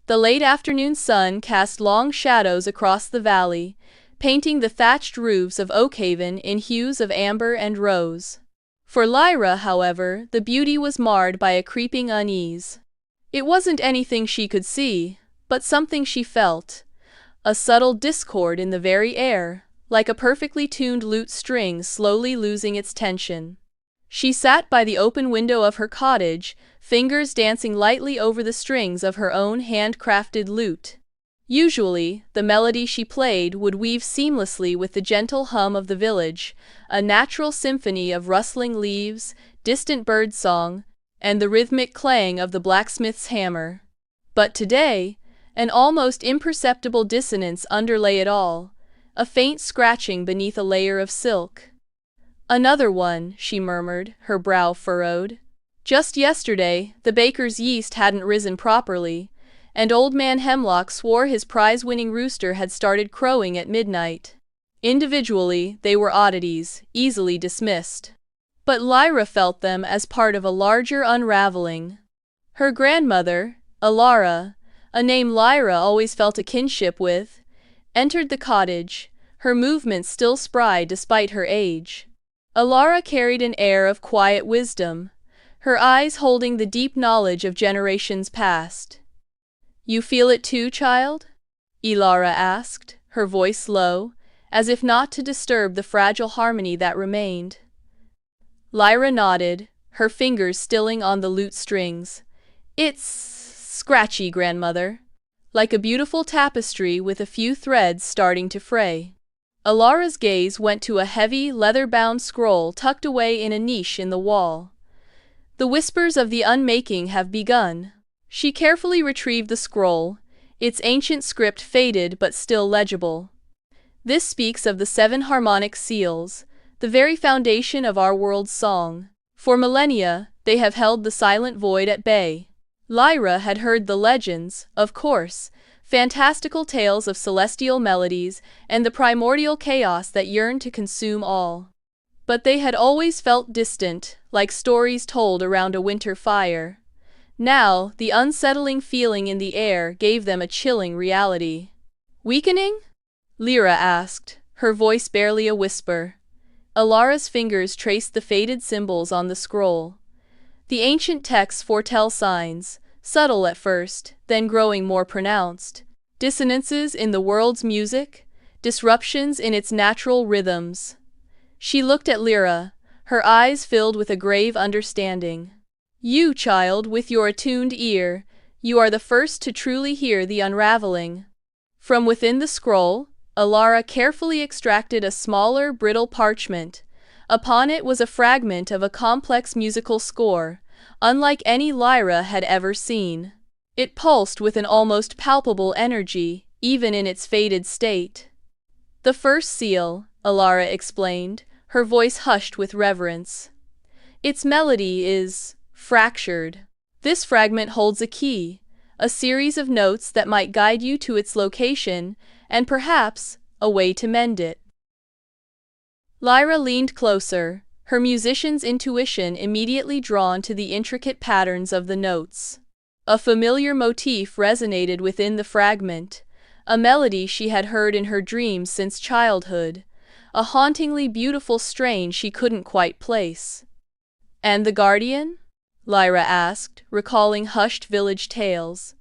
The late afternoon sun cast long shadows across the valley, painting the thatched roofs of Oakhaven in hues of amber and rose. For Lyra, however, the beauty was marred by a creeping unease. It wasn't anything she could see, but something she felt. A subtle discord in the very air, like a perfectly tuned lute string slowly losing its tension. She sat by the open window of her cottage, fingers dancing lightly over the strings of her own handcrafted lute. Usually, the melody she played would weave seamlessly with the gentle hum of the village, a natural symphony of rustling leaves, distant birdsong, and the rhythmic clang of the blacksmith's hammer. But today, an almost imperceptible dissonance underlay it all, a faint scratching beneath a layer of silk. "Another one," she murmured, her brow furrowed. Just yesterday, the baker's yeast hadn't risen properly, and Old Man Hemlock swore his prize-winning rooster had started crowing at midnight. Individually, they were oddities, easily dismissed. But Lyra felt them as part of a larger unraveling. Her grandmother, Alara, a name Lyra always felt a kinship with, entered the cottage, her movements still spry despite her age. Alara carried an air of quiet wisdom, her eyes holding the deep knowledge of generations past. "You feel it too, child?" Ilara asked, her voice low, as if not to disturb the fragile harmony that remained. Lyra nodded, her fingers stilling on the lute strings. "It's scratchy, grandmother. Like a beautiful tapestry with a few threads starting to fray." Alara's gaze went to a heavy, leather-bound scroll tucked away in a niche in the wall. "The whispers of the unmaking have begun." She carefully retrieved the scroll, its ancient script faded but still legible. "This speaks of the 7 harmonic seals, the very foundation of our world's song. For millennia, they have held the silent void at bay." Lyra had heard the legends, of course, fantastical tales of celestial melodies and the primordial chaos that yearned to consume all. But they had always felt distant, like stories told around a winter fire. Now, the unsettling feeling in the air gave them a chilling reality. "Weakening?" Lyra asked, her voice barely a whisper. Alara's fingers traced the faded symbols on the scroll. The ancient texts foretell signs, subtle at first, then growing more pronounced. Dissonances in the world's music, disruptions in its natural rhythms. She looked at Lyra, her eyes filled with a grave understanding. "You, child, with your attuned ear, you are the first to truly hear the unraveling." From within the scroll, Alara carefully extracted a smaller, brittle parchment. Upon it was a fragment of a complex musical score, unlike any Lyra had ever seen. It pulsed with an almost palpable energy, even in its faded state. "The first seal," Alara explained, her voice hushed with reverence. "Its melody is fractured. This fragment holds a key, a series of notes that might guide you to its location, and perhaps a way to mend it." Lyra leaned closer, her musician's intuition immediately drawn to the intricate patterns of the notes. A familiar motif resonated within the fragment, a melody she had heard in her dreams since childhood, a hauntingly beautiful strain she couldn't quite place. "And the guardian?" Lyra asked, recalling hushed village tales.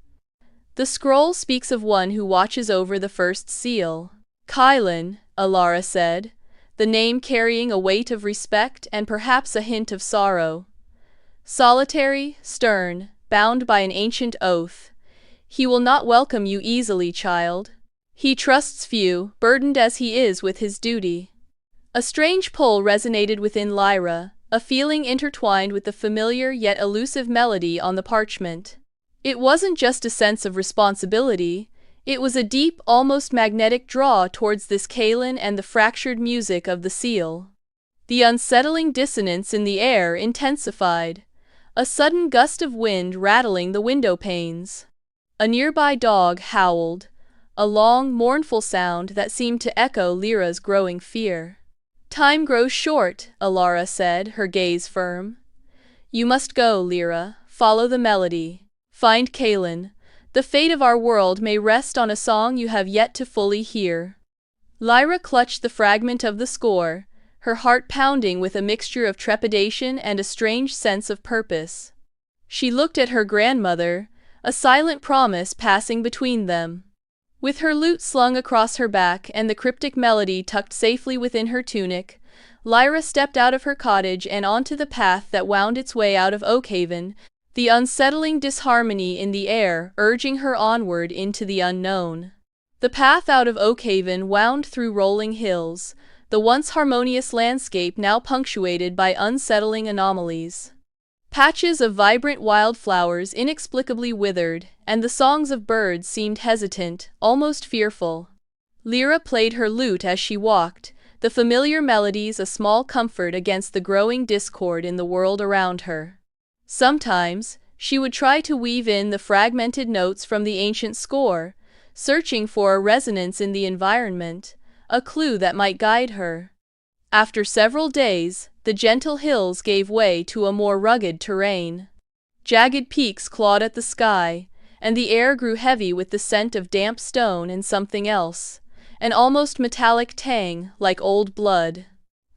"The scroll speaks of one who watches over the first seal." "Kaelen," Alara said, the name carrying a weight of respect and perhaps a hint of sorrow. "Solitary, stern, bound by an ancient oath. He will not welcome you easily, child. He trusts few, burdened as he is with his duty." A strange pull resonated within Lyra, a feeling intertwined with the familiar yet elusive melody on the parchment. It wasn't just a sense of responsibility, it was a deep, almost magnetic draw towards this Kaelen and the fractured music of the seal. The unsettling dissonance in the air intensified, a sudden gust of wind rattling the window panes. A nearby dog howled, a long, mournful sound that seemed to echo Lyra's growing fear. "Time grows short," Alara said, her gaze firm. "You must go, Lyra. Follow the melody. Find Kaelen. The fate of our world may rest on a song you have yet to fully hear. Lyra clutched the fragment of the score, her heart pounding with a mixture of trepidation and a strange sense of purpose. She looked at her grandmother, a silent promise passing between them. With her lute slung across her back and the cryptic melody tucked safely within her tunic, Lyra stepped out of her cottage and onto the path that wound its way out of Oakhaven, the unsettling disharmony in the air urging her onward into the unknown. The path out of Oakhaven wound through rolling hills, the once harmonious landscape now punctuated by unsettling anomalies. Patches of vibrant wildflowers inexplicably withered, and the songs of birds seemed hesitant, almost fearful. Lyra played her lute as she walked, the familiar melodies a small comfort against the growing discord in the world around her. Sometimes, she would try to weave in the fragmented notes from the ancient score, searching for a resonance in the environment, a clue that might guide her. After several days, the gentle hills gave way to a more rugged terrain. Jagged peaks clawed at the sky, and the air grew heavy with the scent of damp stone and something else, an almost metallic tang, like old blood.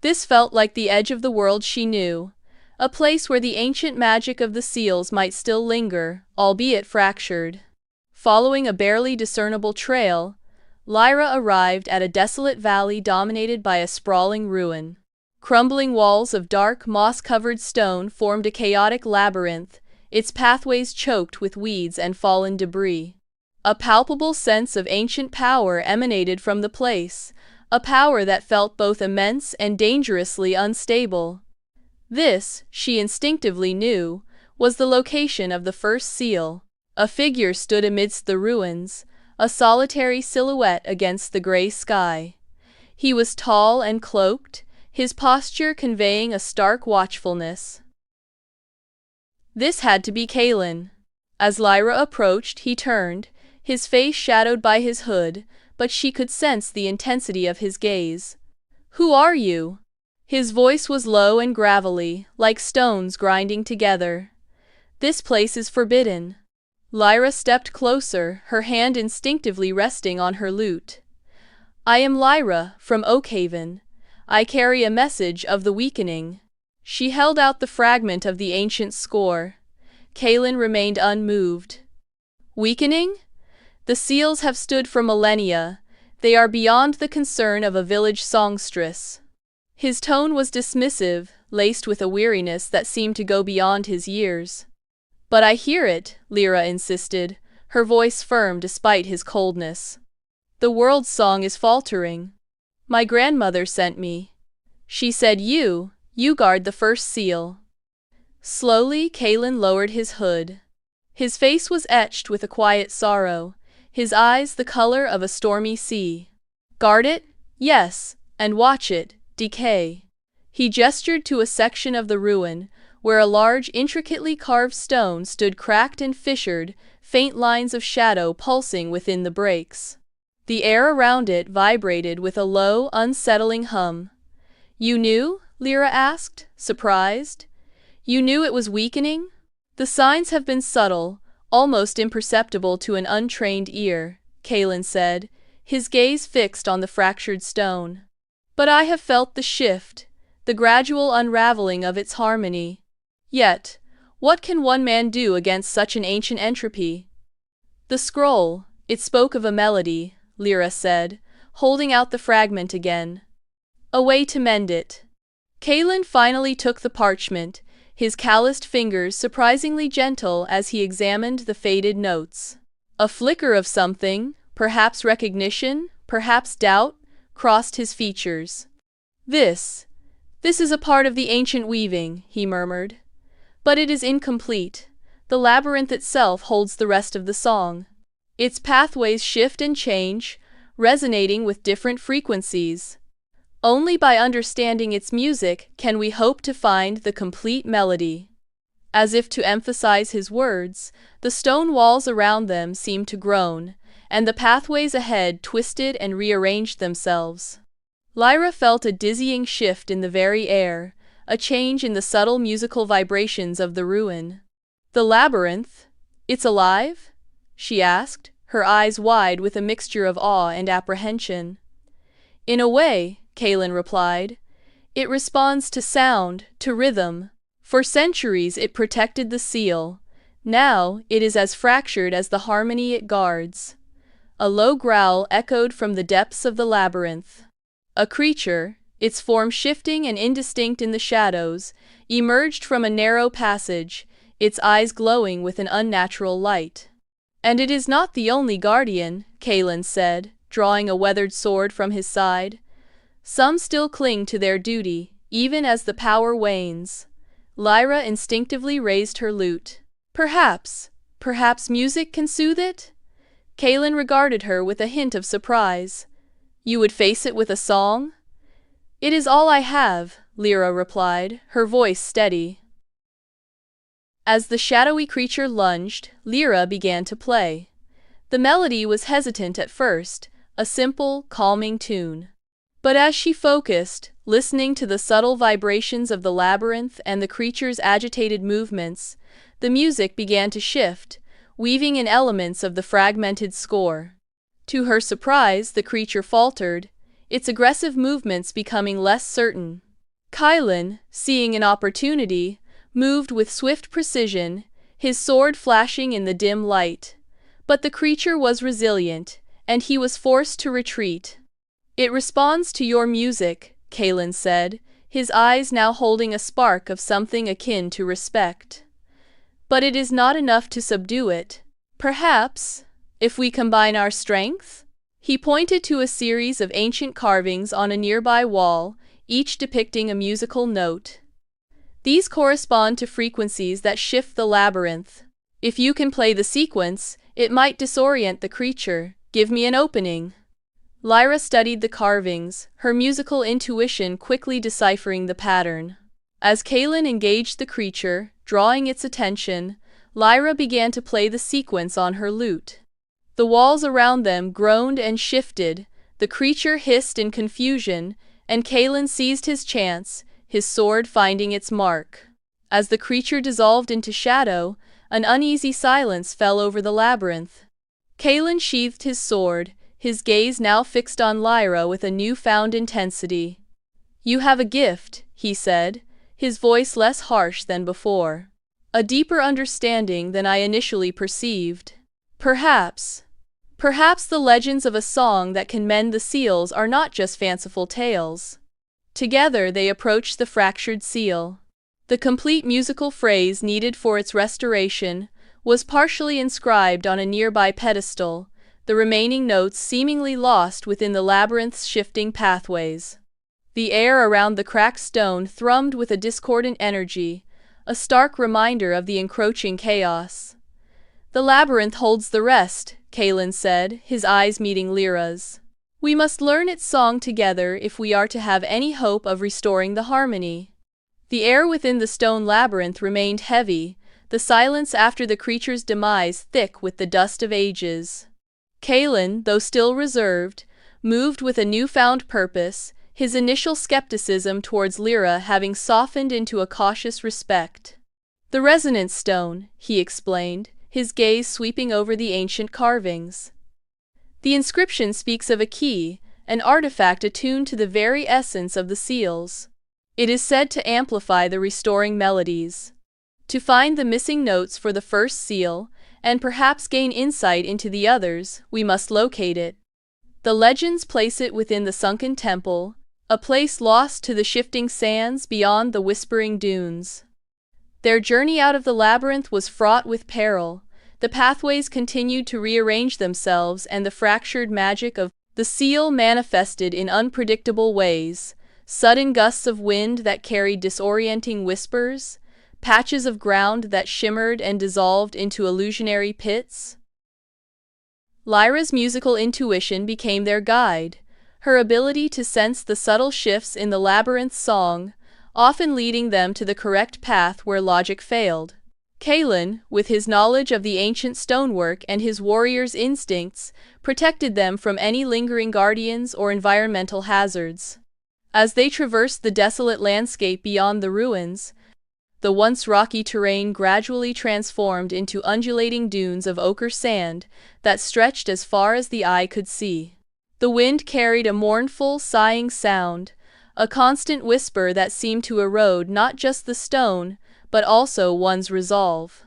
This felt like the edge of the world she knew, a place where the ancient magic of the seals might still linger, albeit fractured. Following a barely discernible trail, Lyra arrived at a desolate valley dominated by a sprawling ruin. Crumbling walls of dark, moss-covered stone formed a chaotic labyrinth, its pathways choked with weeds and fallen debris. A palpable sense of ancient power emanated from the place, a power that felt both immense and dangerously unstable. This, she instinctively knew, was the location of the first seal. A figure stood amidst the ruins, a solitary silhouette against the gray sky. He was tall and cloaked, his posture conveying a stark watchfulness. This had to be Kaelen. As Lyra approached, he turned, his face shadowed by his hood, but she could sense the intensity of his gaze. "Who are you?" His voice was low and gravelly, like stones grinding together. "This place is forbidden." Lyra stepped closer, her hand instinctively resting on her lute. "I am Lyra, from Oakhaven. I carry a message of the weakening." She held out the fragment of the ancient score. Kaelen remained unmoved. "Weakening? The seals have stood for millennia. They are beyond the concern of a village songstress." His tone was dismissive, laced with a weariness that seemed to go beyond his years. "But I hear it," Lyra insisted, her voice firm despite his coldness. "The world's song is faltering. My grandmother sent me. She said you guard the first seal." Slowly, Kaelen lowered his hood. His face was etched with a quiet sorrow, his eyes the color of a stormy sea. "Guard it? Yes, and watch it decay." He gestured to a section of the ruin, where a large, intricately carved stone stood cracked and fissured, faint lines of shadow pulsing within the breaks. The air around it vibrated with a low, unsettling hum. "You knew?" Lyra asked, surprised. "You knew it was weakening?" "The signs have been subtle, almost imperceptible to an untrained ear," Kaelen said, his gaze fixed on the fractured stone. "But I have felt the shift, the gradual unraveling of its harmony. Yet, what can one man do against such an ancient entropy?" "The scroll, it spoke of a melody," Lyra said, holding out the fragment again. "A way to mend it." Kaelen finally took the parchment, his calloused fingers surprisingly gentle as he examined the faded notes. A flicker of something, perhaps recognition, perhaps doubt, crossed his features. This is a part of the ancient weaving," he murmured. "But it is incomplete. The labyrinth itself holds the rest of the song. Its pathways shift and change, resonating with different frequencies. Only by understanding its music can we hope to find the complete melody." As if to emphasize his words, the stone walls around them seemed to groan, and the pathways ahead twisted and rearranged themselves. Lyra felt a dizzying shift in the very air, a change in the subtle musical vibrations of the ruin. "The labyrinth? It's alive?" she asked, her eyes wide with a mixture of awe and apprehension. In a way, Kaelen replied. It responds to sound, to rhythm. For centuries it protected the seal. Now it is as fractured as the harmony it guards. A low growl echoed from the depths of the labyrinth. A creature, its form shifting and indistinct in the shadows, emerged from a narrow passage, its eyes glowing with an unnatural light. And it is not the only guardian, Kaelen said, drawing a weathered sword from his side. Some still cling to their duty, even as the power wanes. Lyra instinctively raised her lute. Perhaps music can soothe it? Kaelen regarded her with a hint of surprise. You would face it with a song? It is all I have, Lyra replied, her voice steady. As the shadowy creature lunged, Lyra began to play. The melody was hesitant at first, a simple, calming tune. But as she focused, listening to the subtle vibrations of the labyrinth and the creature's agitated movements, the music began to shift, weaving in elements of the fragmented score. To her surprise, the creature faltered, its aggressive movements becoming less certain. Kaelen, seeing an opportunity, moved with swift precision, his sword flashing in the dim light. But the creature was resilient, and he was forced to retreat. It responds to your music, Kaelen said, his eyes now holding a spark of something akin to respect. But it is not enough to subdue it. Perhaps, if we combine our strength? He pointed to a series of ancient carvings on a nearby wall, each depicting a musical note. These correspond to frequencies that shift the labyrinth. If you can play the sequence, it might disorient the creature. Give me an opening. Lyra studied the carvings, her musical intuition quickly deciphering the pattern. As Kaelen engaged the creature, drawing its attention, Lyra began to play the sequence on her lute. The walls around them groaned and shifted, the creature hissed in confusion, and Kaelen seized his chance, his sword finding its mark. As the creature dissolved into shadow, an uneasy silence fell over the labyrinth. Kaelen sheathed his sword, his gaze now fixed on Lyra with a newfound intensity. You have a gift, he said, his voice less harsh than before. A deeper understanding than I initially perceived. Perhaps the legends of a song that can mend the seals are not just fanciful tales. Together they approach the fractured seal. The complete musical phrase needed for its restoration was partially inscribed on a nearby pedestal, the remaining notes seemingly lost within the labyrinth's shifting pathways. The air around the cracked stone thrummed with a discordant energy, a stark reminder of the encroaching chaos. The labyrinth holds the rest, Kaelen said, his eyes meeting Lyra's. We must learn its song together if we are to have any hope of restoring the harmony. The air within the stone labyrinth remained heavy, the silence after the creature's demise thick with the dust of ages. Kaelen, though still reserved, moved with a newfound purpose, his initial skepticism towards Lyra having softened into a cautious respect. The resonance stone, he explained, his gaze sweeping over the ancient carvings. The inscription speaks of a key, an artifact attuned to the very essence of the seals. It is said to amplify the restoring melodies. To find the missing notes for the first seal, and perhaps gain insight into the others, we must locate it. The legends place it within the sunken temple, a place lost to the shifting sands beyond the whispering dunes. Their journey out of the labyrinth was fraught with peril. The pathways continued to rearrange themselves, and the fractured magic of the seal manifested in unpredictable ways. Sudden gusts of wind that carried disorienting whispers, patches of ground that shimmered and dissolved into illusionary pits. Lyra's musical intuition became their guide, her ability to sense the subtle shifts in the labyrinth's song, often leading them to the correct path where logic failed. Kaelen, with his knowledge of the ancient stonework and his warrior's instincts, protected them from any lingering guardians or environmental hazards. As they traversed the desolate landscape beyond the ruins, the once rocky terrain gradually transformed into undulating dunes of ochre sand that stretched as far as the eye could see. The wind carried a mournful, sighing sound, a constant whisper that seemed to erode not just the stone, but also one's resolve.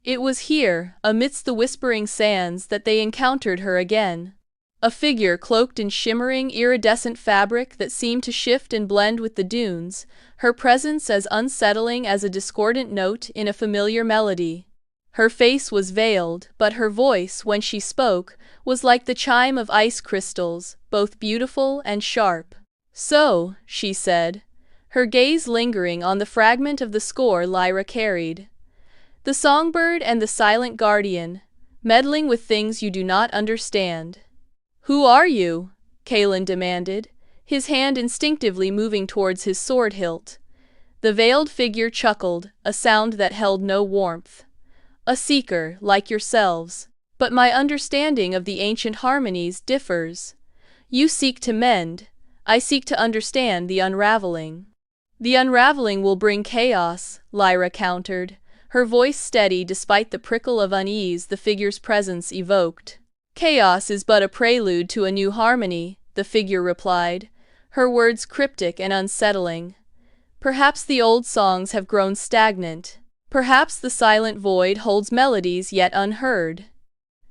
It was here, amidst the whispering sands, that they encountered her again. A figure cloaked in shimmering, iridescent fabric that seemed to shift and blend with the dunes, her presence as unsettling as a discordant note in a familiar melody. Her face was veiled, but her voice, when she spoke, was like the chime of ice crystals, both beautiful and sharp. "So," she said, her gaze lingering on the fragment of the score Lyra carried. "The songbird and the silent guardian, meddling with things you do not understand." "Who are you?" Kaelen demanded, his hand instinctively moving towards his sword hilt. The veiled figure chuckled, a sound that held no warmth. "A seeker, like yourselves. But my understanding of the ancient harmonies differs. You seek to mend, I seek to understand the unraveling." "The unraveling will bring chaos," Lyra countered, her voice steady despite the prickle of unease the figure's presence evoked. "Chaos is but a prelude to a new harmony," the figure replied, her words cryptic and unsettling. "Perhaps the old songs have grown stagnant. Perhaps the silent void holds melodies yet unheard."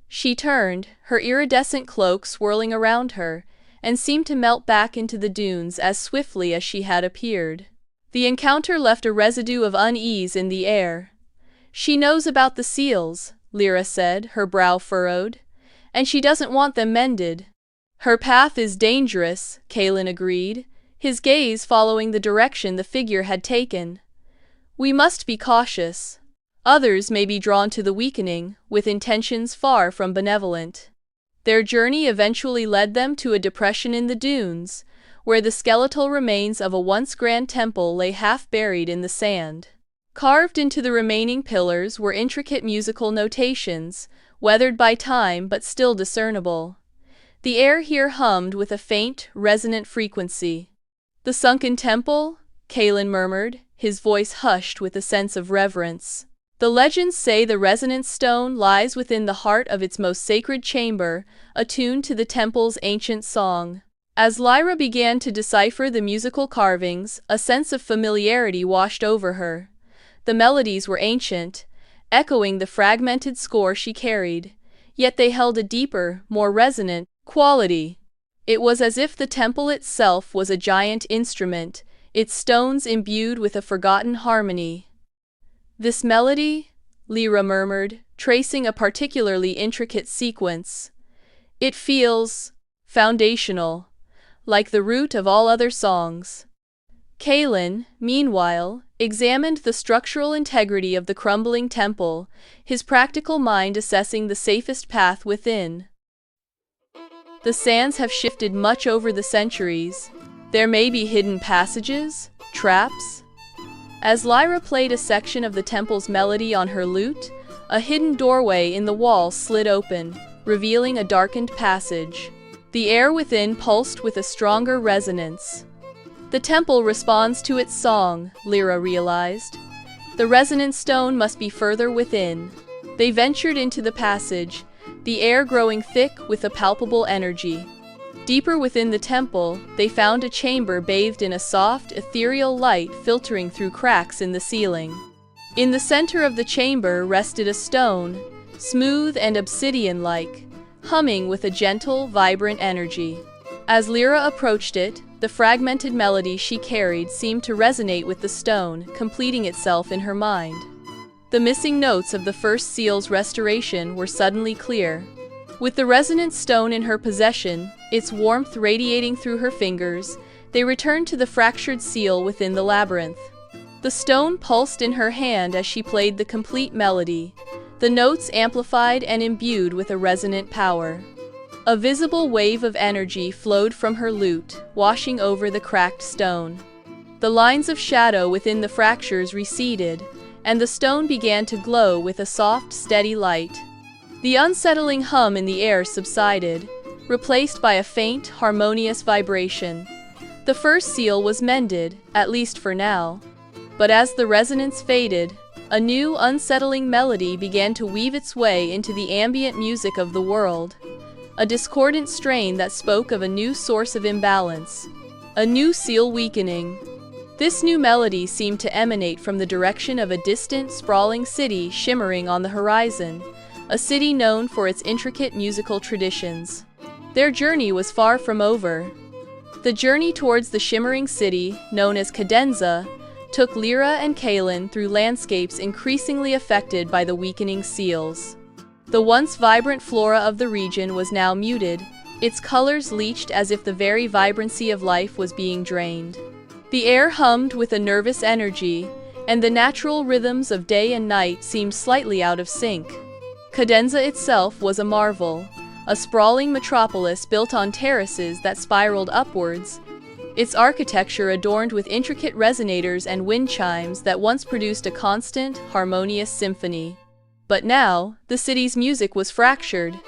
She turned, her iridescent cloak swirling around her, and seemed to melt back into the dunes as swiftly as she had appeared. The encounter left a residue of unease in the air. "She knows about the seals," Lyra said, her brow furrowed, "and she doesn't want them mended." "Her path is dangerous," Kaelen agreed, his gaze following the direction the figure had taken. "We must be cautious. Others may be drawn to the weakening, with intentions far from benevolent." Their journey eventually led them to a depression in the dunes, where the skeletal remains of a once grand temple lay half buried in the sand. Carved into the remaining pillars were intricate musical notations, weathered by time but still discernible. The air here hummed with a faint, resonant frequency. "The sunken temple?" Kaelen murmured, his voice hushed with a sense of reverence. "The legends say the resonant stone lies within the heart of its most sacred chamber, attuned to the temple's ancient song." As Lyra began to decipher the musical carvings, a sense of familiarity washed over her. The melodies were ancient, echoing the fragmented score she carried, yet they held a deeper, more resonant quality. It was as if the temple itself was a giant instrument, its stones imbued with a forgotten harmony. "This melody," Lyra murmured, tracing a particularly intricate sequence. "It feels foundational, like the root of all other songs." Kaelen, meanwhile, examined the structural integrity of the crumbling temple, his practical mind assessing the safest path within. "The sands have shifted much over the centuries. There may be hidden passages, traps." As Lyra played a section of the temple's melody on her lute, a hidden doorway in the wall slid open, revealing a darkened passage. The air within pulsed with a stronger resonance. "The temple responds to its song," Lyra realized. "The resonant stone must be further within." They ventured into the passage, the air growing thick with a palpable energy. Deeper within the temple, they found a chamber bathed in a soft, ethereal light filtering through cracks in the ceiling. In the center of the chamber rested a stone, smooth and obsidian-like, humming with a gentle, vibrant energy. As Lyra approached it, the fragmented melody she carried seemed to resonate with the stone, completing itself in her mind. The missing notes of the first seal's restoration were suddenly clear. With the resonant stone in her possession, its warmth radiating through her fingers, they returned to the fractured seal within the labyrinth. The stone pulsed in her hand as she played the complete melody, the notes amplified and imbued with a resonant power. A visible wave of energy flowed from her lute, washing over the cracked stone. The lines of shadow within the fractures receded, and the stone began to glow with a soft, steady light. The unsettling hum in the air subsided, replaced by a faint, harmonious vibration. The first seal was mended, at least for now. But as the resonance faded, a new, unsettling melody began to weave its way into the ambient music of the world. A discordant strain that spoke of a new source of imbalance, a new seal weakening. This new melody seemed to emanate from the direction of a distant, sprawling city shimmering on the horizon, a city known for its intricate musical traditions. Their journey was far from over. The journey towards the shimmering city, known as Cadenza, took Lyra and Kaelen through landscapes increasingly affected by the weakening seals. The once vibrant flora of the region was now muted, its colors leached as if the very vibrancy of life was being drained. The air hummed with a nervous energy, and the natural rhythms of day and night seemed slightly out of sync. Cadenza itself was a marvel, a sprawling metropolis built on terraces that spiraled upwards, its architecture adorned with intricate resonators and wind chimes that once produced a constant, harmonious symphony. But now, the city's music was fractured.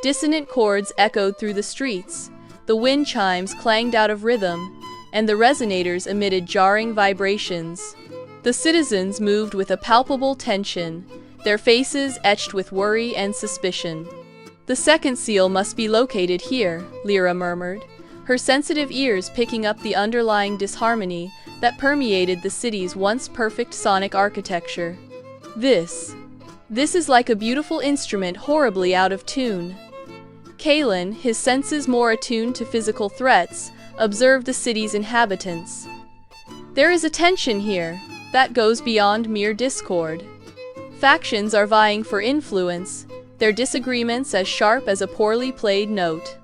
Dissonant chords echoed through the streets, the wind chimes clanged out of rhythm, and the resonators emitted jarring vibrations. The citizens moved with a palpable tension, their faces etched with worry and suspicion. "The second seal must be located here," Lyra murmured, her sensitive ears picking up the underlying disharmony that permeated the city's once perfect sonic architecture. This is like a beautiful instrument horribly out of tune." Kaelen, his senses more attuned to physical threats, observed the city's inhabitants. "There is a tension here that goes beyond mere discord. Factions are vying for influence, their disagreements as sharp as a poorly played note."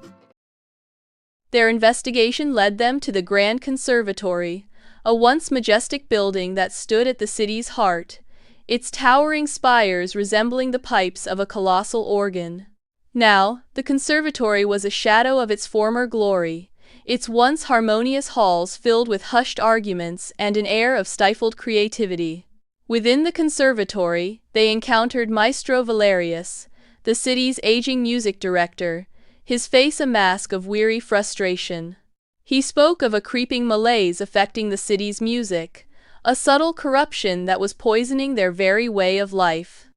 Their investigation led them to the Grand Conservatory, a once majestic building that stood at the city's heart, its towering spires resembling the pipes of a colossal organ. Now, the conservatory was a shadow of its former glory, its once harmonious halls filled with hushed arguments and an air of stifled creativity. Within the conservatory, they encountered Maestro Valerius, the city's aging music director, his face a mask of weary frustration. He spoke of a creeping malaise affecting the city's music, a subtle corruption that was poisoning their very way of life.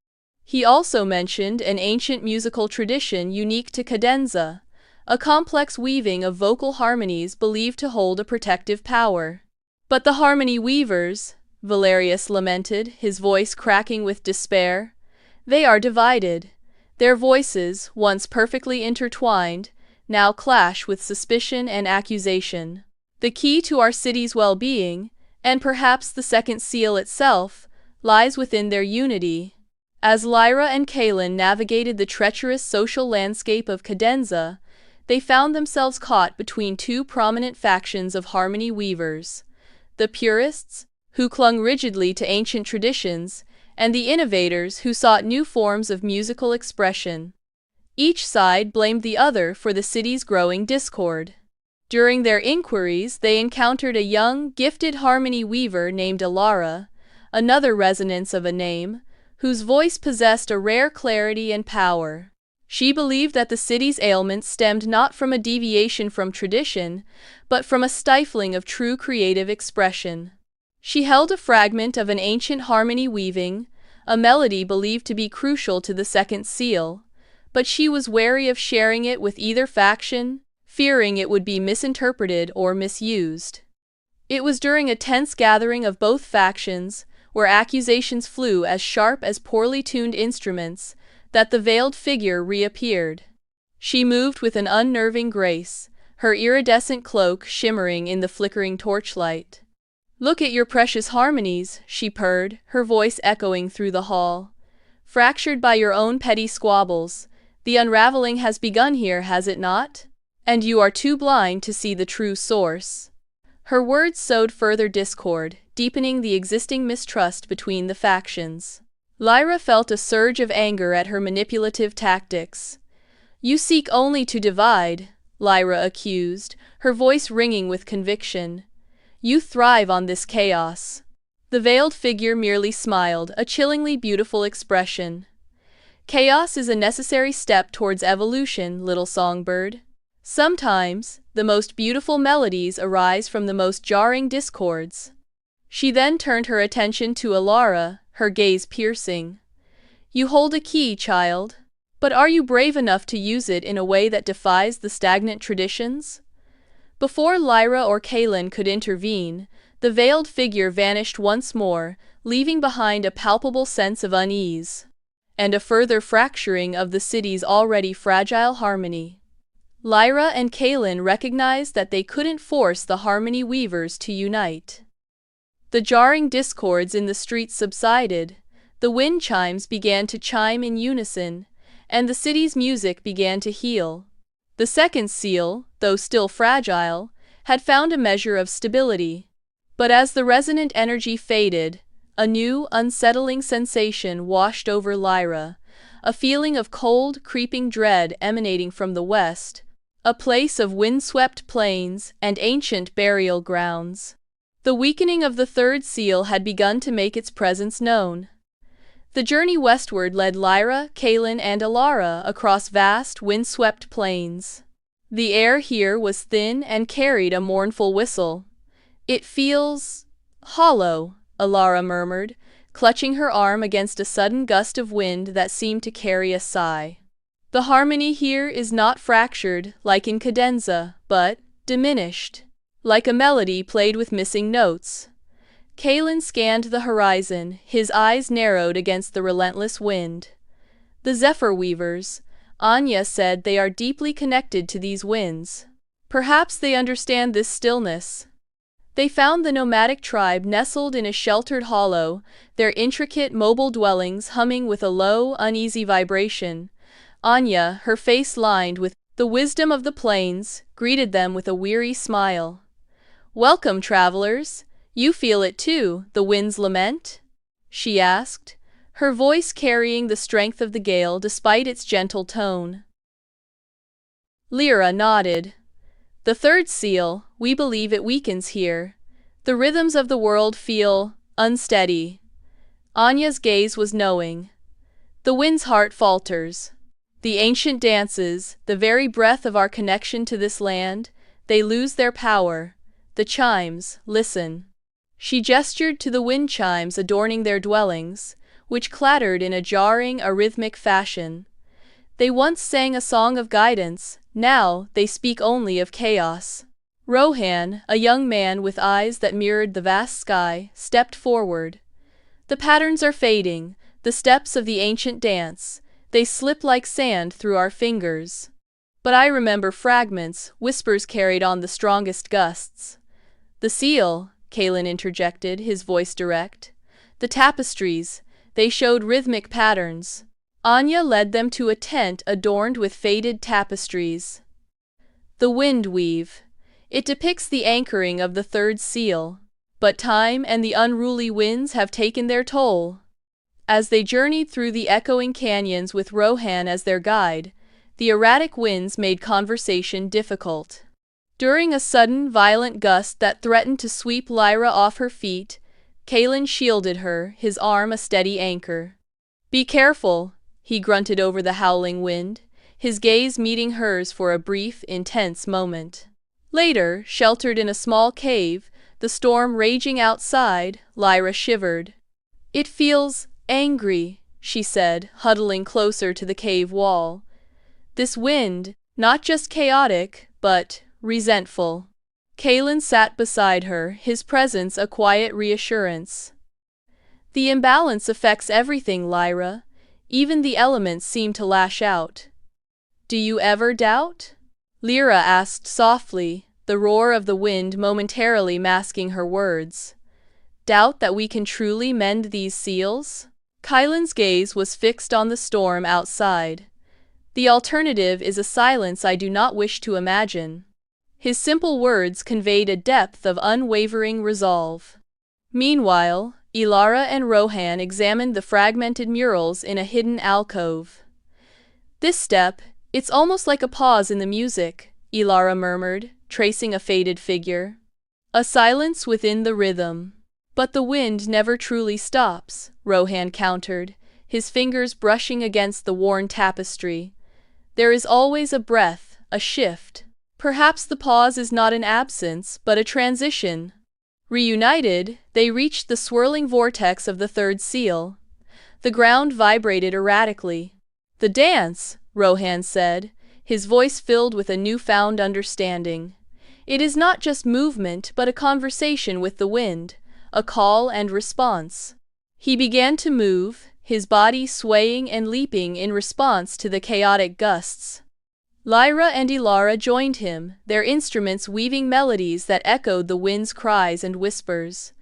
He also mentioned an ancient musical tradition unique to Cadenza, a complex weaving of vocal harmonies believed to hold a protective power. "But the harmony weavers," Valerius lamented, his voice cracking with despair, "they are divided. Their voices, once perfectly intertwined, now clash with suspicion and accusation. The key to our city's well-being, and perhaps the second seal itself, lies within their unity." As Lyra and Kaelen navigated the treacherous social landscape of Cadenza, they found themselves caught between two prominent factions of harmony weavers: the purists, who clung rigidly to ancient traditions, and the innovators who sought new forms of musical expression. Each side blamed the other for the city's growing discord. During their inquiries, they encountered a young, gifted harmony weaver named Lyra, another resonance of a name, whose voice possessed a rare clarity and power. She believed that the city's ailments stemmed not from a deviation from tradition, but from a stifling of true creative expression. She held a fragment of an ancient harmony weaving, a melody believed to be crucial to the second seal, but she was wary of sharing it with either faction, fearing it would be misinterpreted or misused. It was during a tense gathering of both factions, where accusations flew as sharp as poorly tuned instruments, that the veiled figure reappeared. She moved with an unnerving grace, her iridescent cloak shimmering in the flickering torchlight. "Look at your precious harmonies," she purred, her voice echoing through the hall. "Fractured by your own petty squabbles, the unraveling has begun here, has it not? And you are too blind to see the true source." Her words sowed further discord, deepening the existing mistrust between the factions. Lyra felt a surge of anger at her manipulative tactics. "You seek only to divide," Lyra accused, her voice ringing with conviction. "You thrive on this chaos." The veiled figure merely smiled, a chillingly beautiful expression. "Chaos is a necessary step towards evolution, little songbird. Sometimes, the most beautiful melodies arise from the most jarring discords." She then turned her attention to Lyra, her gaze piercing. You hold a key, child. But are you brave enough to use it in a way that defies the stagnant traditions? Before Lyra or Kaelen could intervene, the veiled figure vanished once more, leaving behind a palpable sense of unease and a further fracturing of the city's already fragile harmony. Lyra and Kaelen recognized that they couldn't force the harmony weavers to unite. The jarring discords in the streets subsided, the wind chimes began to chime in unison, and the city's music began to heal. The second seal, though still fragile, had found a measure of stability. But as the resonant energy faded, a new, unsettling sensation washed over Lyra, a feeling of cold, creeping dread emanating from the west, a place of windswept plains and ancient burial grounds. The weakening of the third seal had begun to make its presence known. The journey westward led Lyra, Kaelen, and Lyra across vast, windswept plains. The air here was thin and carried a mournful whistle. It feels hollow, Lyra murmured, clutching her arm against a sudden gust of wind that seemed to carry a sigh. The harmony here is not fractured, like in cadenza, but diminished, like a melody played with missing notes. Kaelen scanned the horizon, his eyes narrowed against the relentless wind. The zephyr weavers, Anya said, they are deeply connected to these winds. Perhaps they understand this stillness. They found the nomadic tribe nestled in a sheltered hollow, their intricate mobile dwellings humming with a low, uneasy vibration. Anya, her face lined with the wisdom of the plains, greeted them with a weary smile. Welcome, travelers. You feel it too, the wind's lament? She asked, her voice carrying the strength of the gale despite its gentle tone. Lyra nodded. The third seal, we believe it weakens here. The rhythms of the world feel unsteady. Anya's gaze was knowing. The wind's heart falters. The ancient dances, the very breath of our connection to this land, they lose their power. The chimes, listen. She gestured to the wind chimes adorning their dwellings, which clattered in a jarring, arrhythmic fashion. They once sang a song of guidance, now they speak only of chaos. Rohan, a young man with eyes that mirrored the vast sky, stepped forward. The patterns are fading, the steps of the ancient dance. They slip like sand through our fingers. But I remember fragments, whispers carried on the strongest gusts. The seal, Kaelen interjected, his voice direct. The tapestries, they showed rhythmic patterns. Anya led them to a tent adorned with faded tapestries. The wind weave. It depicts the anchoring of the third seal. But time and the unruly winds have taken their toll. As they journeyed through the echoing canyons with Rohan as their guide, the erratic winds made conversation difficult. During a sudden, violent gust that threatened to sweep Lyra off her feet, Kaelen shielded her, his arm a steady anchor. Be careful, he grunted over the howling wind, his gaze meeting hers for a brief, intense moment. Later, sheltered in a small cave, the storm raging outside, Lyra shivered. It feels angry, she said, huddling closer to the cave wall. This wind, not just chaotic, but resentful. Kaelen sat beside her, his presence a quiet reassurance. The imbalance affects everything, Lyra. Even the elements seem to lash out. Do you ever doubt? Lyra asked softly, the roar of the wind momentarily masking her words. Doubt that we can truly mend these seals? Kaelen's gaze was fixed on the storm outside. The alternative is a silence I do not wish to imagine. His simple words conveyed a depth of unwavering resolve. Meanwhile, Lyra and Rohan examined the fragmented murals in a hidden alcove. This step, it's almost like a pause in the music, Lyra murmured, tracing a faded figure. A silence within the rhythm. But the wind never truly stops, Rohan countered, his fingers brushing against the worn tapestry. There is always a breath, a shift. Perhaps the pause is not an absence, but a transition. Reunited, they reached the swirling vortex of the third seal. The ground vibrated erratically. "The dance," Rohan said, his voice filled with a newfound understanding. "It is not just movement but a conversation with the wind, a call and response." He began to move, his body swaying and leaping in response to the chaotic gusts. Lyra and Lyra joined him, their instruments weaving melodies that echoed the wind's cries and whispers.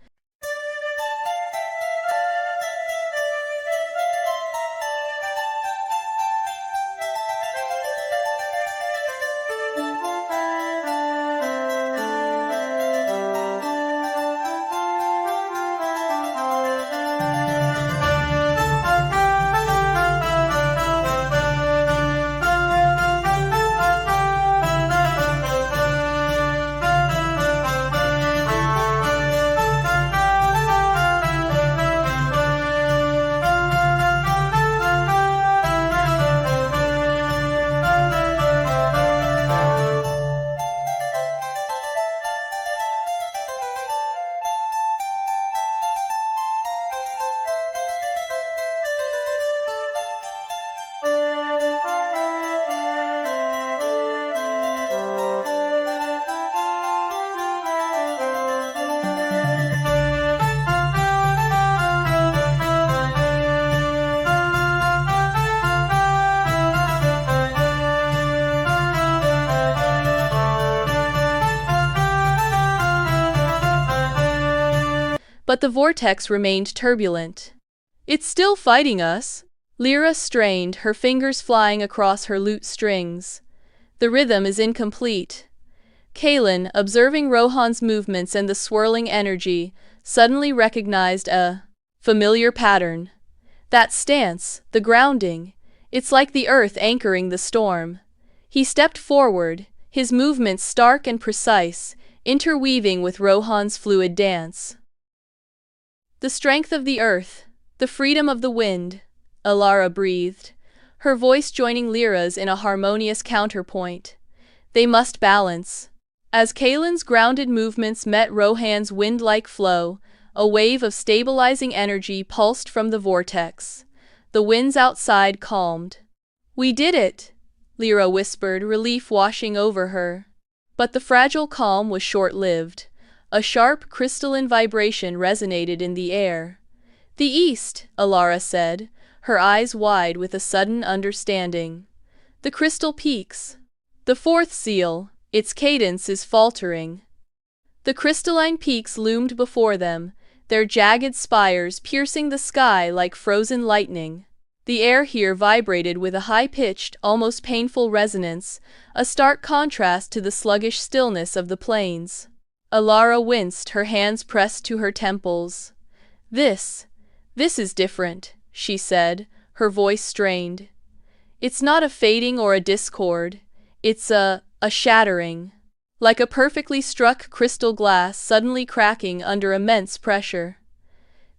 But the vortex remained turbulent. "It's still fighting us." Lyra strained, her fingers flying across her lute strings. "The rhythm is incomplete." Kaelen, observing Rohan's movements and the swirling energy, suddenly recognized a familiar pattern. That stance, the grounding, it's like the earth anchoring the storm. He stepped forward, his movements stark and precise, interweaving with Rohan's fluid dance. "The strength of the earth, the freedom of the wind," Lyra breathed, her voice joining Lyra's in a harmonious counterpoint. They must balance. As Kaelen's grounded movements met Rohan's wind-like flow, a wave of stabilizing energy pulsed from the vortex. The winds outside calmed. "We did it," Lyra whispered, relief washing over her. But the fragile calm was short-lived. A sharp, crystalline vibration resonated in the air. "The east," Lyra said, her eyes wide with a sudden understanding. "The crystal peaks. The fourth seal, its cadence is faltering." The crystalline peaks loomed before them, their jagged spires piercing the sky like frozen lightning. The air here vibrated with a high-pitched, almost painful resonance, a stark contrast to the sluggish stillness of the plains. Lyra winced, her hands pressed to her temples. This is different," she said, her voice strained. "It's not a fading or a discord. It's a shattering. Like a perfectly struck crystal glass suddenly cracking under immense pressure."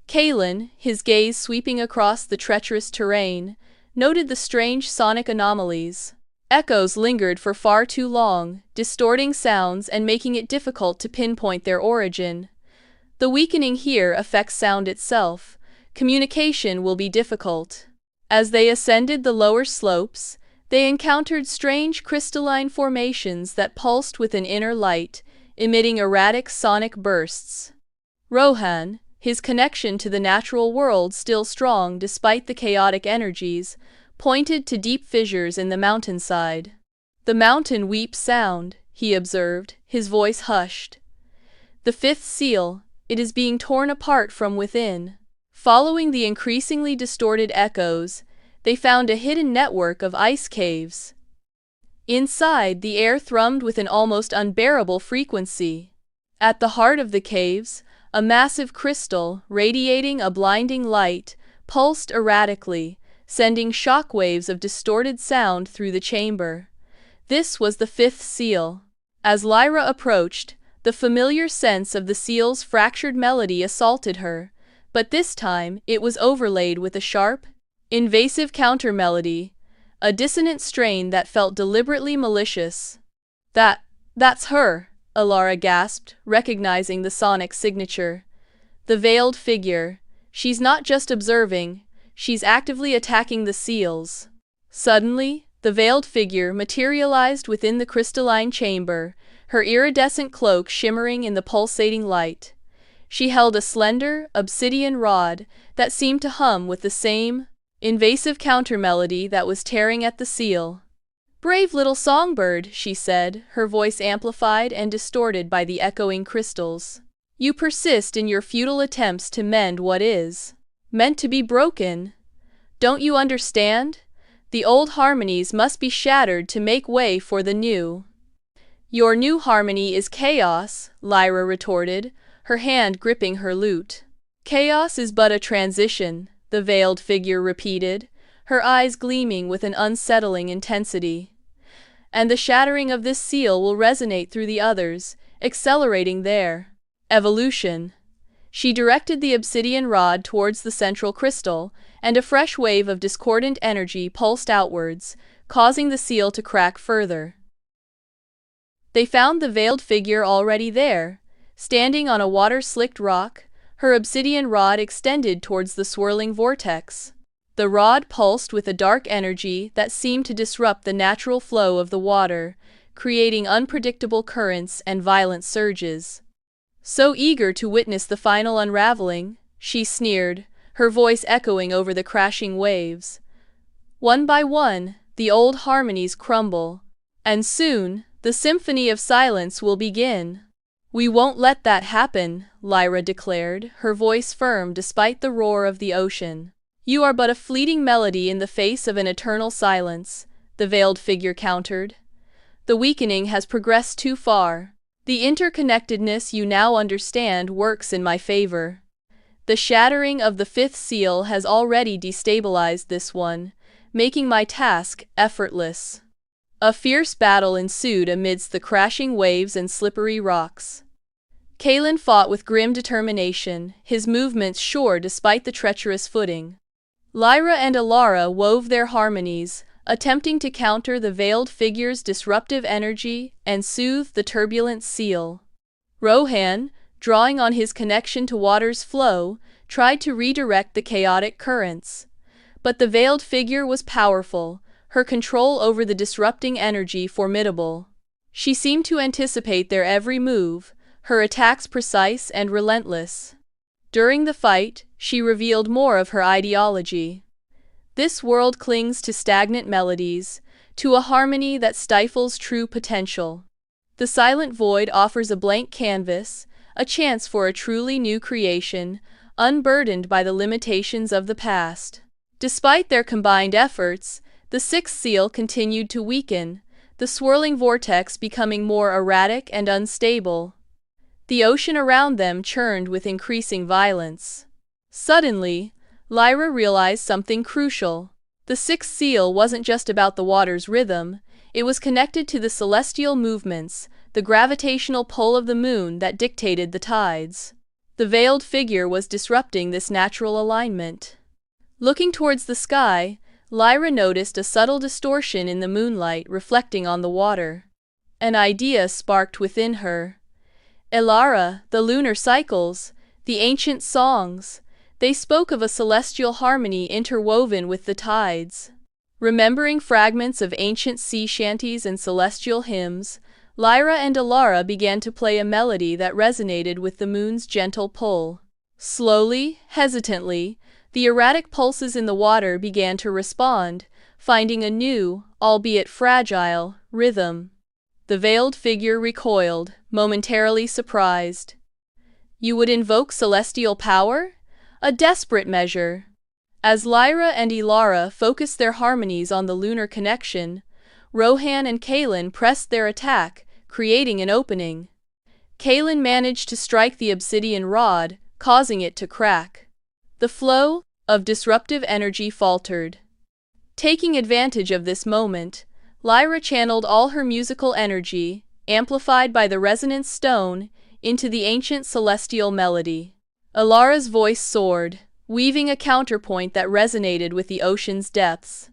Kaelen, his gaze sweeping across the treacherous terrain, noted the strange sonic anomalies. Echoes lingered for far too long, distorting sounds and making it difficult to pinpoint their origin. "The weakening here affects sound itself. Communication will be difficult." As they ascended the lower slopes, they encountered strange crystalline formations that pulsed with an inner light, emitting erratic sonic bursts. Rohan, his connection to the natural world still strong despite the chaotic energies, pointed to deep fissures in the mountainside. "The mountain weeps sound," he observed, his voice hushed. "The fifth seal, it is being torn apart from within." Following the increasingly distorted echoes, they found a hidden network of ice caves. Inside, the air thrummed with an almost unbearable frequency. At the heart of the caves, a massive crystal, radiating a blinding light, pulsed erratically, sending shock waves of distorted sound through the chamber. This was the fifth seal. As Lyra approached, the familiar sense of the seal's fractured melody assaulted her, but this time it was overlaid with a sharp, invasive counter-melody, a dissonant strain that felt deliberately malicious. That's her," Lyra gasped, recognizing the sonic signature. The veiled figure. She's not just observing, she's actively attacking the seals. Suddenly, the veiled figure materialized within the crystalline chamber, her iridescent cloak shimmering in the pulsating light. She held a slender, obsidian rod that seemed to hum with the same invasive counter-melody that was tearing at the seal. "Brave little songbird," she said, her voice amplified and distorted by the echoing crystals. "You persist in your futile attempts to mend what is meant to be broken. Don't you understand? The old harmonies must be shattered to make way for the new." "Your new harmony is chaos," Lyra retorted, her hand gripping her lute. "Chaos is but a transition," the veiled figure repeated, her eyes gleaming with an unsettling intensity. "And the shattering of this seal will resonate through the others, accelerating their evolution." She directed the obsidian rod towards the central crystal, and a fresh wave of discordant energy pulsed outwards, causing the seal to crack further. They found the veiled figure already there, standing on a water-slicked rock, her obsidian rod extended towards the swirling vortex. The rod pulsed with a dark energy that seemed to disrupt the natural flow of the water, creating unpredictable currents and violent surges. "So eager to witness the final unraveling," she sneered, her voice echoing over the crashing waves. "One by one, the old harmonies crumble, and soon, the symphony of silence will begin." "We won't let that happen," Lyra declared, her voice firm despite the roar of the ocean. "You are but a fleeting melody in the face of an eternal silence," the veiled figure countered. "The weakening has progressed too far. The interconnectedness you now understand works in my favor. The shattering of the fifth seal has already destabilized this one, making my task effortless." A fierce battle ensued amidst the crashing waves and slippery rocks. Kaelen fought with grim determination, his movements sure despite the treacherous footing. Lyra and Lyra wove their harmonies, attempting to counter the veiled figure's disruptive energy and soothe the turbulent seal. Rohan, drawing on his connection to water's flow, tried to redirect the chaotic currents. But the veiled figure was powerful, her control over the disrupting energy formidable. She seemed to anticipate their every move, her attacks precise and relentless. During the fight, she revealed more of her ideology. "This world clings to stagnant melodies, to a harmony that stifles true potential. The silent void offers a blank canvas, a chance for a truly new creation, unburdened by the limitations of the past." Despite their combined efforts, the sixth seal continued to weaken, the swirling vortex becoming more erratic and unstable. The ocean around them churned with increasing violence. Suddenly, Lyra realized something crucial. The sixth seal wasn't just about the water's rhythm, it was connected to the celestial movements, the gravitational pull of the moon that dictated the tides. The veiled figure was disrupting this natural alignment. Looking towards the sky, Lyra noticed a subtle distortion in the moonlight reflecting on the water. An idea sparked within her. Lyra, the lunar cycles, the ancient songs, they spoke of a celestial harmony interwoven with the tides. Remembering fragments of ancient sea shanties and celestial hymns, Lyra and Lyra began to play a melody that resonated with the moon's gentle pull. Slowly, hesitantly, the erratic pulses in the water began to respond, finding a new, albeit fragile, rhythm. The veiled figure recoiled, momentarily surprised. "You would invoke celestial power? A desperate measure." As Lyra and Lyra focused their harmonies on the lunar connection, Rohan and Kaelen pressed their attack, creating an opening. Kaelen managed to strike the obsidian rod, causing it to crack. The flow of disruptive energy faltered. Taking advantage of this moment, Lyra channeled all her musical energy, amplified by the resonant stone, into the ancient celestial melody. Alara's voice soared, weaving a counterpoint that resonated with the ocean's depths.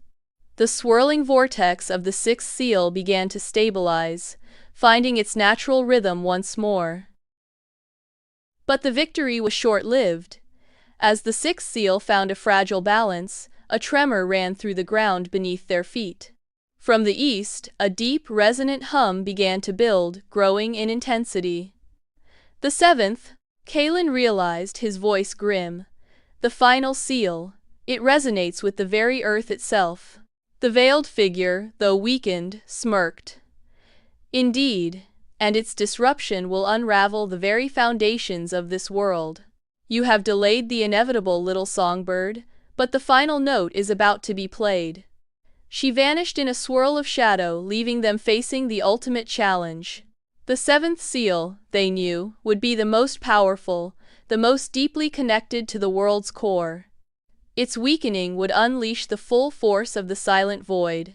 The swirling vortex of the sixth seal began to stabilize, finding its natural rhythm once more. But the victory was short-lived. As the sixth seal found a fragile balance, a tremor ran through the ground beneath their feet. From the east, a deep, resonant hum began to build, growing in intensity. The seventh, Kaelen realized, his voice grim. The final seal. It resonates with the very earth itself. The veiled figure, though weakened, smirked. Indeed, and its disruption will unravel the very foundations of this world. You have delayed the inevitable, little songbird, but the final note is about to be played. She vanished in a swirl of shadow, leaving them facing the ultimate challenge. The seventh seal, they knew, would be the most powerful, the most deeply connected to the world's core. Its weakening would unleash the full force of the silent void.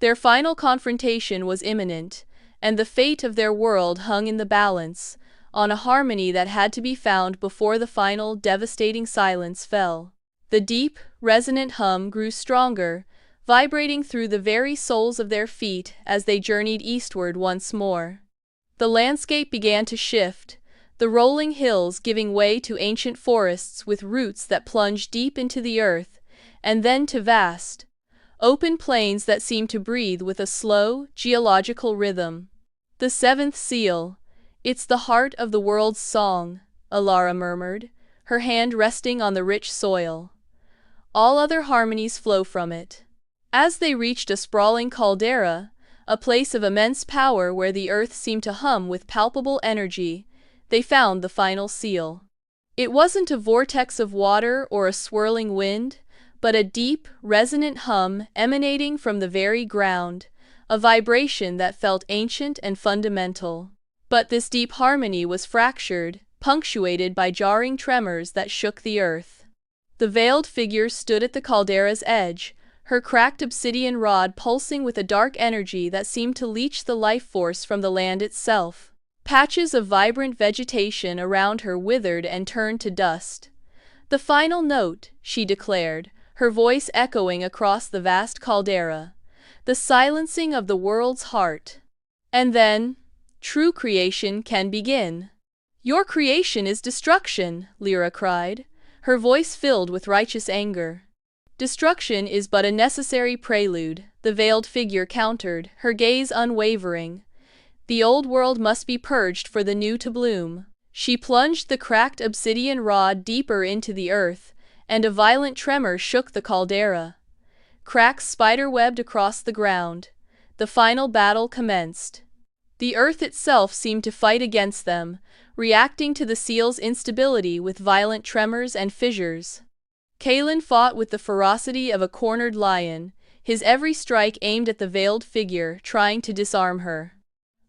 Their final confrontation was imminent, and the fate of their world hung in the balance, on a harmony that had to be found before the final, devastating silence fell. The deep, resonant hum grew stronger, vibrating through the very soles of their feet as they journeyed eastward once more. The landscape began to shift, the rolling hills giving way to ancient forests with roots that plunged deep into the earth, and then to vast, open plains that seemed to breathe with a slow, geological rhythm. The seventh seal. It's the heart of the world's song, Lyra murmured, her hand resting on the rich soil. All other harmonies flow from it. As they reached a sprawling caldera, a place of immense power where the earth seemed to hum with palpable energy, they found the final seal. It wasn't a vortex of water or a swirling wind, but a deep, resonant hum emanating from the very ground, a vibration that felt ancient and fundamental. But this deep harmony was fractured, punctuated by jarring tremors that shook the earth. The veiled figure stood at the caldera's edge, her cracked obsidian rod pulsing with a dark energy that seemed to leach the life force from the land itself. Patches of vibrant vegetation around her withered and turned to dust. "The final note," she declared, her voice echoing across the vast caldera. "The silencing of the world's heart. And then, true creation can begin." "Your creation is destruction," Lyra cried, her voice filled with righteous anger. "Destruction is but a necessary prelude," the veiled figure countered, her gaze unwavering. "The old world must be purged for the new to bloom." She plunged the cracked obsidian rod deeper into the earth, and a violent tremor shook the caldera. Cracks spider-webbed across the ground. The final battle commenced. The earth itself seemed to fight against them, reacting to the seal's instability with violent tremors and fissures. Kaelen fought with the ferocity of a cornered lion, his every strike aimed at the veiled figure, trying to disarm her.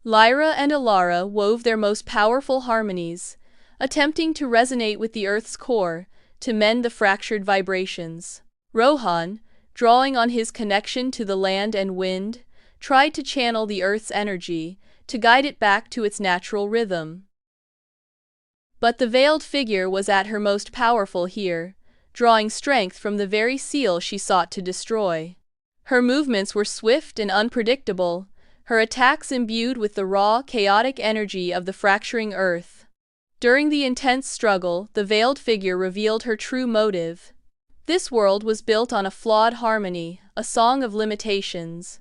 Lyra and Lyra wove their most powerful harmonies, attempting to resonate with the earth's core, to mend the fractured vibrations. Rohan, drawing on his connection to the land and wind, tried to channel the earth's energy, to guide it back to its natural rhythm. But the veiled figure was at her most powerful here, drawing strength from the very seal she sought to destroy. Her movements were swift and unpredictable, her attacks imbued with the raw, chaotic energy of the fracturing earth. During the intense struggle, the veiled figure revealed her true motive. This world was built on a flawed harmony, a song of limitations.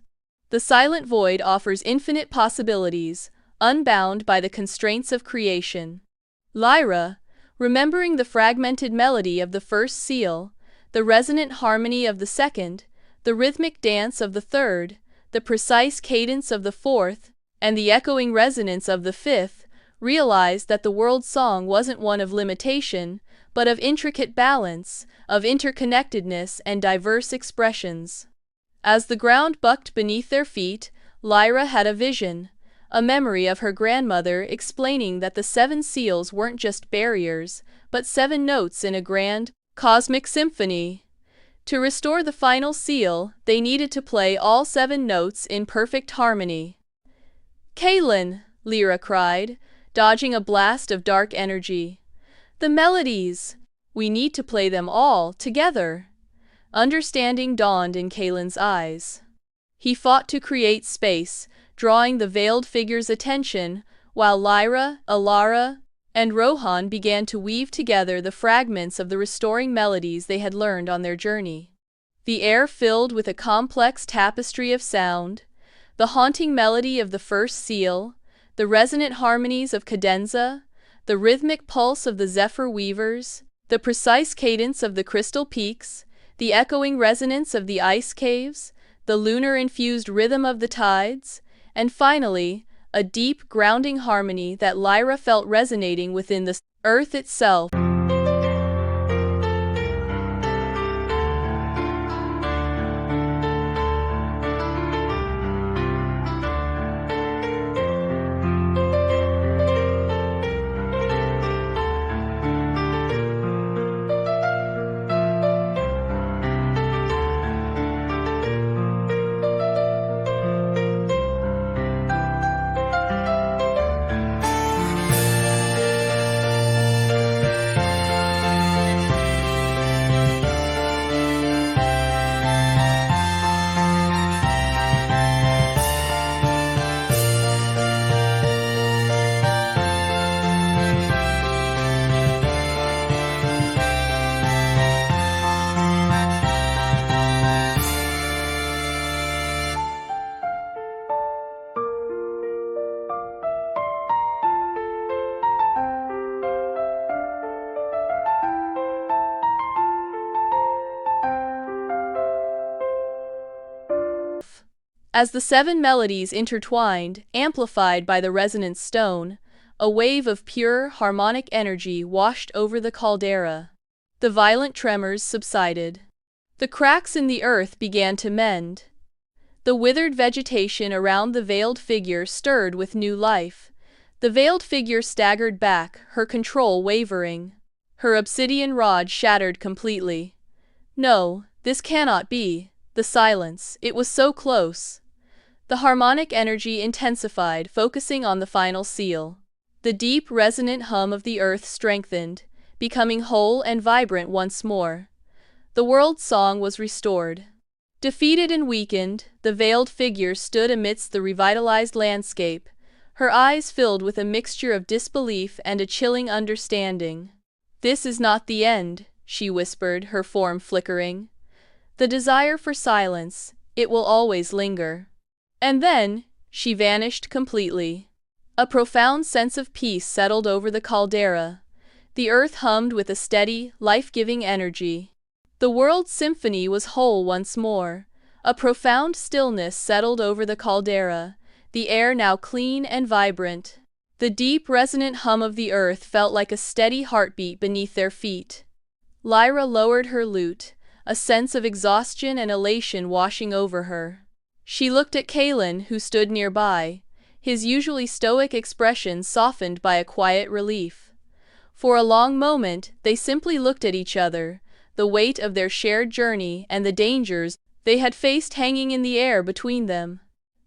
The silent void offers infinite possibilities, unbound by the constraints of creation. Lyra, remembering the fragmented melody of the first seal, the resonant harmony of the second, the rhythmic dance of the third, the precise cadence of the fourth, and the echoing resonance of the fifth, realized that the world's song wasn't one of limitation, but of intricate balance, of interconnectedness and diverse expressions. As the ground bucked beneath their feet, Lyra had a vision, a memory of her grandmother explaining that the 7 seals weren't just barriers, but 7 notes in a grand, cosmic symphony. To restore the final seal, they needed to play all 7 notes in perfect harmony. "Kaelen!" Lyra cried, dodging a blast of dark energy. "The melodies! We need to play them all together." Understanding dawned in Kaelen's eyes. He fought to create space, drawing the veiled figure's attention, while Lyra, Alara, and Rohan began to weave together the fragments of the restoring melodies they had learned on their journey. The air filled with a complex tapestry of sound, the haunting melody of the first seal, the resonant harmonies of cadenza, the rhythmic pulse of the zephyr weavers, the precise cadence of the crystal peaks, the echoing resonance of the ice caves, the lunar-infused rhythm of the tides, and finally, a deep, grounding harmony that Lyra felt resonating within the earth itself. As the seven melodies intertwined, amplified by the resonant stone, a wave of pure, harmonic energy washed over the caldera. The violent tremors subsided. The cracks in the earth began to mend. The withered vegetation around the veiled figure stirred with new life. The veiled figure staggered back, her control wavering. Her obsidian rod shattered completely. No, this cannot be. The silence, it was so close. The harmonic energy intensified, focusing on the final seal. The deep, resonant hum of the earth strengthened, becoming whole and vibrant once more. The world's song was restored. Defeated and weakened, the veiled figure stood amidst the revitalized landscape, her eyes filled with a mixture of disbelief and a chilling understanding. "This is not the end," she whispered, her form flickering. "The desire for silence, it will always linger." And then, she vanished completely. A profound sense of peace settled over the caldera. The earth hummed with a steady, life-giving energy. The world's symphony was whole once more. A profound stillness settled over the caldera, the air now clean and vibrant. The deep, resonant hum of the earth felt like a steady heartbeat beneath their feet. Lyra lowered her lute, a sense of exhaustion and elation washing over her. She looked at Kaelen, who stood nearby, his usually stoic expression softened by a quiet relief. For a long moment, they simply looked at each other, the weight of their shared journey and the dangers they had faced hanging in the air between them.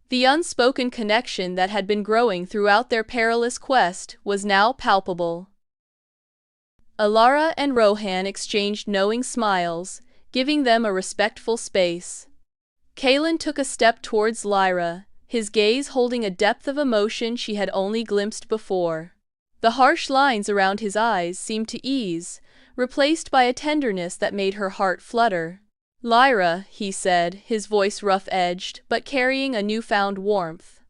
The unspoken connection that had been growing throughout their perilous quest was now palpable. Alara and Rohan exchanged knowing smiles, giving them a respectful space. Kaelen took a step towards Lyra, his gaze holding a depth of emotion she had only glimpsed before. The harsh lines around his eyes seemed to ease, replaced by a tenderness that made her heart flutter. "Lyra," he said, his voice rough-edged, but carrying a newfound warmth.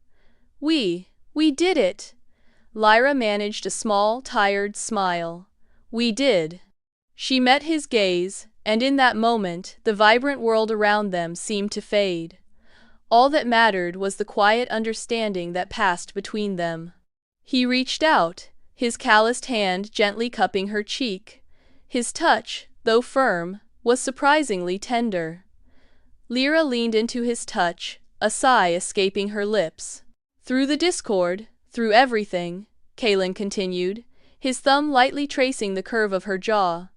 We did it!" Lyra managed a small, tired smile. "We did." She met his gaze, and in that moment, the vibrant world around them seemed to fade. All that mattered was the quiet understanding that passed between them. He reached out, his calloused hand gently cupping her cheek. His touch, though firm, was surprisingly tender. Lyra leaned into his touch, a sigh escaping her lips. "Through the discord, through everything," Kaelen continued, his thumb lightly tracing the curve of her jaw.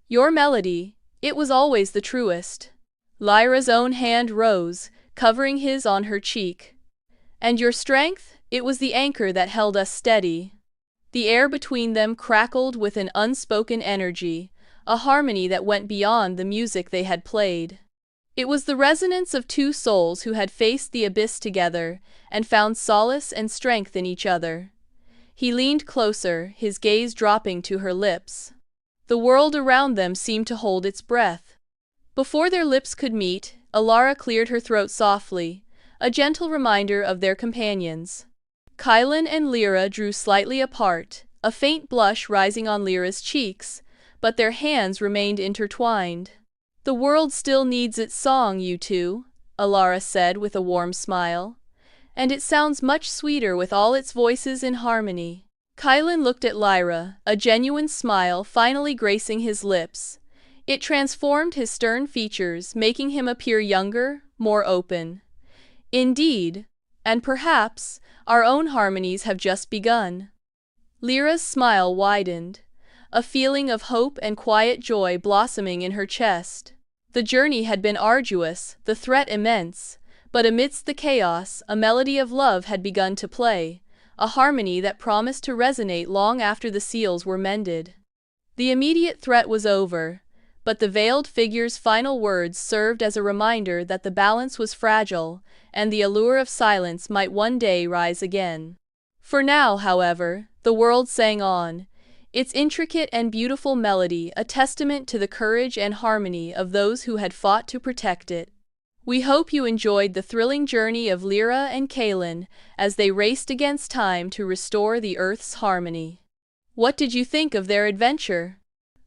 "Your melody, it was always the truest." Lyra's own hand rose, covering his on her cheek. "And your strength, it was the anchor that held us steady." The air between them crackled with an unspoken energy, a harmony that went beyond the music they had played. It was the resonance of two souls who had faced the abyss together and found solace and strength in each other. He leaned closer, his gaze dropping to her lips. The world around them seemed to hold its breath. Before their lips could meet, Lyra cleared her throat softly, a gentle reminder of their companions. Kaelen and Lyra drew slightly apart, a faint blush rising on Lyra's cheeks, but their hands remained intertwined. "The world still needs its song, you two," Lyra said with a warm smile. "And it sounds much sweeter with all its voices in harmony." Kaelen looked at Lyra, a genuine smile finally gracing his lips. It transformed his stern features, making him appear younger, more open. "Indeed, and perhaps our own harmonies have just begun." Lyra's smile widened, a feeling of hope and quiet joy blossoming in her chest. The journey had been arduous, the threat immense, but amidst the chaos, a melody of love had begun to play, a harmony that promised to resonate long after the seals were mended. The immediate threat was over, but the veiled figure's final words served as a reminder that the balance was fragile, and the allure of silence might one day rise again. For now, however, the world sang on, its intricate and beautiful melody a testament to the courage and harmony of those who had fought to protect it. We hope you enjoyed the thrilling journey of Lyra and Kaelen as they raced against time to restore the Earth's harmony. What did you think of their adventure?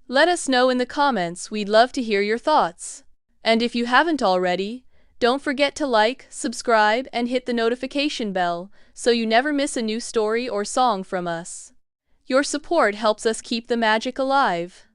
Let us know in the comments, we'd love to hear your thoughts. And if you haven't already, don't forget to like, subscribe, and hit the notification bell so you never miss a new story or song from us. Your support helps us keep the magic alive.